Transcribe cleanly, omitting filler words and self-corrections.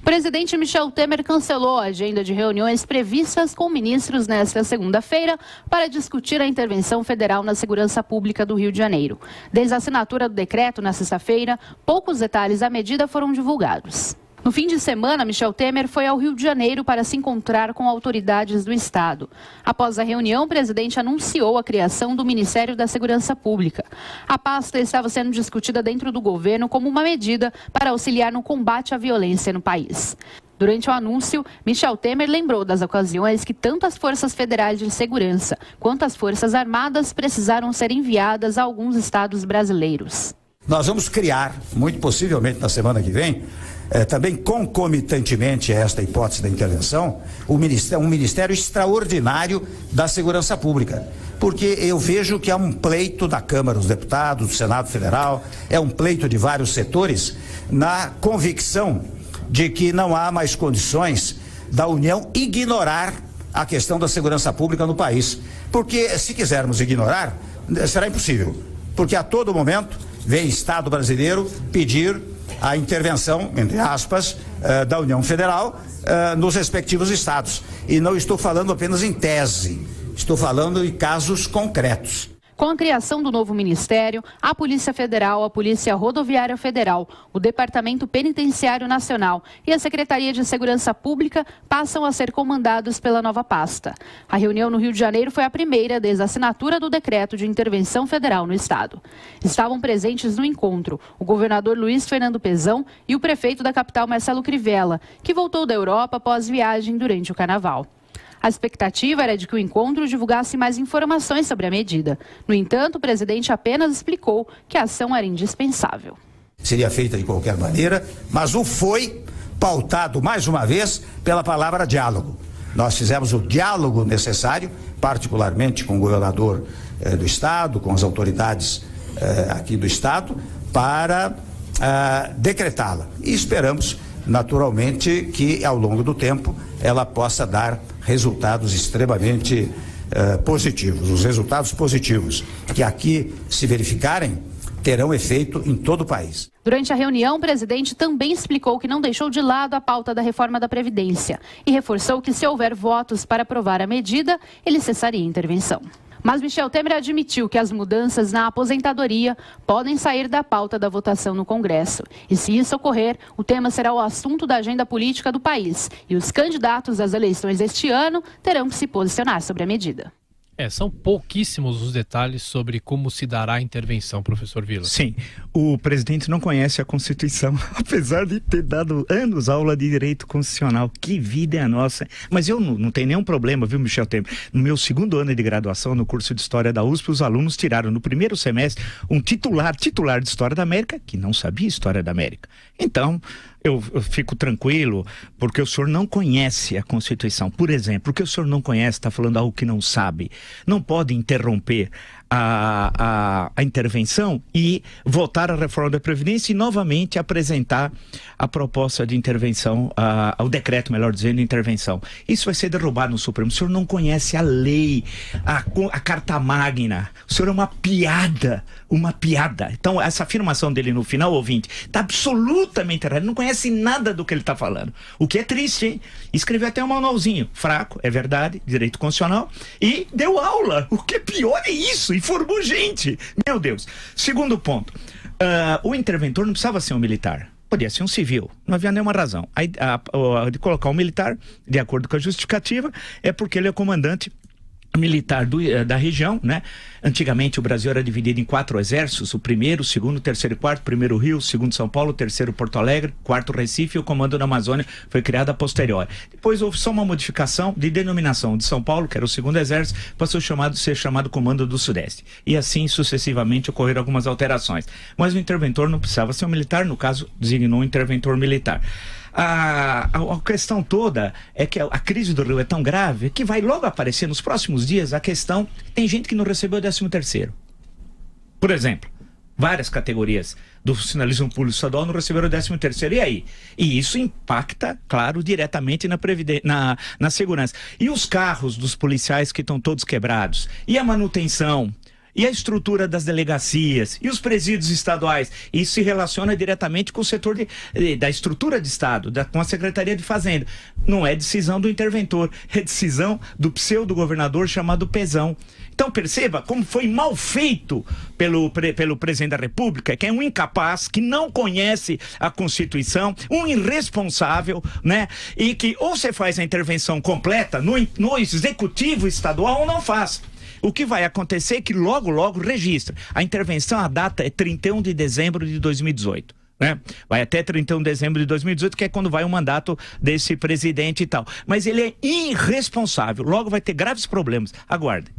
presidente Michel Temer cancelou a agenda de reuniões previstas com ministros nesta segunda-feira para discutir a intervenção federal na segurança pública do Rio de Janeiro. Desde a assinatura do decreto na sexta-feira, poucos detalhes da medida foram divulgados. No fim de semana, Michel Temer foi ao Rio de Janeiro para se encontrar com autoridades do Estado. Após a reunião, o presidente anunciou a criação do Ministério da Segurança Pública. A pasta estava sendo discutida dentro do governo como uma medida para auxiliar no combate à violência no país. Durante o anúncio, Michel Temer lembrou das ocasiões que tanto as forças federais de segurança quanto as forças armadas precisaram ser enviadas a alguns estados brasileiros. Nós vamos criar, muito possivelmente na semana que vem, também concomitantemente a esta hipótese da intervenção, um ministério extraordinário da segurança pública. Porque eu vejo que há um pleito da Câmara dos Deputados, do Senado Federal, é um pleito de vários setores, na convicção de que não há mais condições da União ignorar a questão da segurança pública no país. Porque se quisermos ignorar, será impossível. Porque a todo momento vem Estado brasileiro pedir a intervenção, entre aspas, da União Federal nos respectivos estados. E não estou falando apenas em tese, estou falando em casos concretos. Com a criação do novo ministério, a Polícia Federal, a Polícia Rodoviária Federal, o Departamento Penitenciário Nacional e a Secretaria de Segurança Pública passam a ser comandados pela nova pasta. A reunião no Rio de Janeiro foi a primeira desde a assinatura do decreto de intervenção federal no estado. Estavam presentes no encontro o governador Luiz Fernando Pezão e o prefeito da capital, Marcelo Crivella, que voltou da Europa após viagem durante o carnaval. A expectativa era de que o encontro divulgasse mais informações sobre a medida. No entanto, o presidente apenas explicou que a ação era indispensável. Seria feita de qualquer maneira, mas o foi pautado mais uma vez pela palavra diálogo. Nós fizemos o diálogo necessário, particularmente com o governador do estado, com as autoridades aqui do estado, para decretá-la. E esperamos, naturalmente, que ao longo do tempo ela possa dar resultados extremamente positivos. Os resultados positivos que aqui se verificarem terão efeito em todo o país. Durante a reunião, o presidente também explicou que não deixou de lado a pauta da reforma da Previdência e reforçou que, se houver votos para aprovar a medida, ele cessaria a intervenção. Mas Michel Temer admitiu que as mudanças na aposentadoria podem sair da pauta da votação no Congresso. E se isso ocorrer, o tema será o assunto da agenda política do país. E os candidatos às eleições deste ano terão que se posicionar sobre a medida. São pouquíssimos os detalhes sobre como se dará a intervenção, professor Vila. Sim, o presidente não conhece a Constituição, apesar de ter dado anos aula de direito constitucional. Que vida é a nossa. Mas eu não tenho nenhum problema, viu, Michel Temer? No meu segundo ano de graduação, no curso de História da USP, os alunos tiraram no primeiro semestre um titular de História da América, que não sabia História da América. Então, eu fico tranquilo, porque o senhor não conhece a Constituição. Por exemplo, porque o senhor não conhece, está falando algo que não sabe. Não pode interromper a intervenção e votar a reforma da Previdência e novamente apresentar a proposta de intervenção, o decreto, melhor dizendo, de intervenção. Isso vai ser derrubado no Supremo. O senhor não conhece a lei, a Carta Magna. O senhor é uma piada, uma piada. Então, essa afirmação dele no final, ouvinte, está absolutamente errada. Ele não conhece nada do que ele está falando. O que é triste, hein? Escreveu até um manualzinho, fraco, é verdade, direito constitucional, e deu aula. O que é pior é isso. Informou gente. Meu Deus. Segundo ponto. O interventor não precisava ser um militar. Podia ser um civil. Não havia nenhuma razão. De colocar um militar, de acordo com a justificativa, é porque ele é comandante militar da região, né? Antigamente o Brasil era dividido em 4 exércitos, o primeiro, o segundo, o terceiro e quarto, primeiro Rio, o segundo São Paulo, o terceiro Porto Alegre, quarto Recife, e o comando da Amazônia foi criado a posteriori. Depois houve só uma modificação de denominação de São Paulo, que era o segundo exército, passou a ser chamado Comando do Sudeste. E assim sucessivamente ocorreram algumas alterações. Mas o interventor não precisava ser um militar, no caso designou um interventor militar. A questão toda é que a crise do Rio é tão grave que vai logo aparecer nos próximos dias a questão, tem gente que não recebeu o 13º. Por exemplo, várias categorias do sinalismo público estadual não receberam o 13º. E aí? E isso impacta, claro, diretamente na segurança. E os carros dos policiais que estão todos quebrados? E a manutenção? E a estrutura das delegacias? E os presídios estaduais? Isso se relaciona diretamente com o setor da estrutura de Estado, com a Secretaria de Fazenda. Não é decisão do interventor, é decisão do pseudo-governador chamado Pezão. Então perceba como foi mal feito pelo presidente da República, que é um incapaz, que não conhece a Constituição, um irresponsável, né? E que ou você faz a intervenção completa no executivo estadual ou não faz. O que vai acontecer é que logo registra. A intervenção, a data é 31 de dezembro de 2018. Né? Vai até 31 de dezembro de 2018, que é quando vai o mandato desse presidente e tal. Mas ele é irresponsável. Logo vai ter graves problemas. Aguarde.